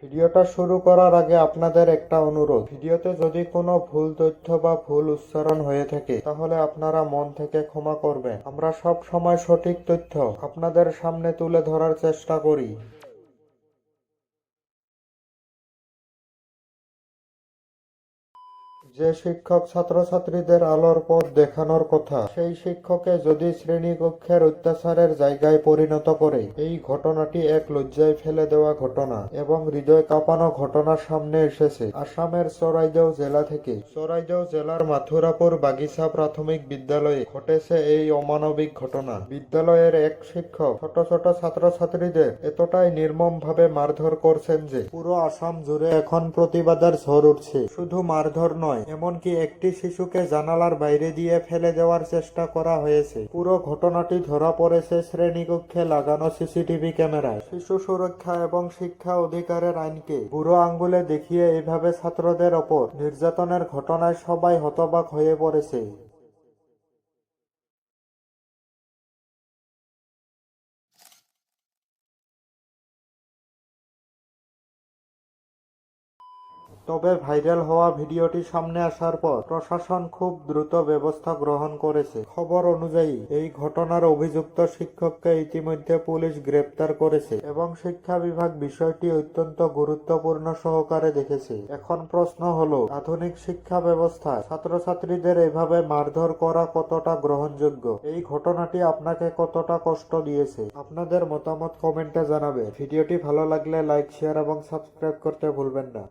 ভিডিওটা শুরু করার আগে আপনাদের একটা অনুরোধ, ভিডিওতে যদি কোনো ভুল তথ্য বা ভুল উচ্চারণ হয়ে থাকে তাহলে আপনারা মন থেকে ক্ষমা করবেন। আমরা সব সময় সঠিক তথ্য আপনাদের সামনে তুলে ধরার চেষ্টা করি। যে শিক্ষক ছাত্রছাত্রীদের আলোর পথ দেখানোর কথা, সেই শিক্ষককে যদি শ্রেণীকক্ষের অত্যাচারের জায়গায় পরিণত করে, এই ঘটনাটি এক লজ্জায় ফেলে দেওয়া ঘটনা এবং হৃদয় কাঁপানো ঘটনা সামনে এসেছে আসামের চরাইদেও জেলা থেকে। চরাইদেও জেলার মাথুরাপুর বাগিচা প্রাথমিক বিদ্যালয়ে ঘটেছে এই অমানবিক ঘটনা। বিদ্যালয়ের এক শিক্ষক ছোট ছোট ছাত্রছাত্রীদের এতটাই নির্মমভাবে মারধর করছেন যে পুরো আসাম জুড়ে এখন প্রতিবাদের ঝড় উঠছে। শুধু মারধর নয়, এমনকি একটি শিশুকে জানালার বাইরে দিয়ে ফেলে দেওয়ার চেষ্টা করা হয়েছে। পুরো ঘটনাটি ধরা পড়েছে শ্রেণীকক্ষে লাগানো সিসিটিভি ক্যামেরায়। শিশু সুরক্ষা এবং শিক্ষা অধিকারের আইনকে বুড়ো আঙ্গুলে দেখিয়ে এইভাবে ছাত্রদের ওপর নির্যাতনের ঘটনায় সবাই হতবাক হয়ে পড়েছে। তবে ভাইরাল হওয়া ভিডিওটি সামনে আসার পর প্রশাসন খুব দ্রুত ব্যবস্থা গ্রহণ করেছে। খবর অনুযায়ী এই ঘটনার অভিযুক্ত শিক্ষককে ইতিমধ্যে পুলিশ গ্রেপ্তার করেছে এবং শিক্ষা বিভাগ বিষয়টি অত্যন্ত গুরুত্বপূর্ণ সহকারে দেখেছে। এখন প্রশ্ন হলো, আধুনিক শিক্ষা ব্যবস্থায় ছাত্রছাত্রীদের এভাবে মারধর করা কতটা গ্রহণযোগ্য? এই ঘটনাটি আপনাকে কতটা কষ্ট দিয়েছে? আপনাদের মতামত কমেন্টে জানাবে। ভিডিওটি ভালো লাগলে লাইক, শেয়ার এবং সাবস্ক্রাইব করতে ভুলবেন না।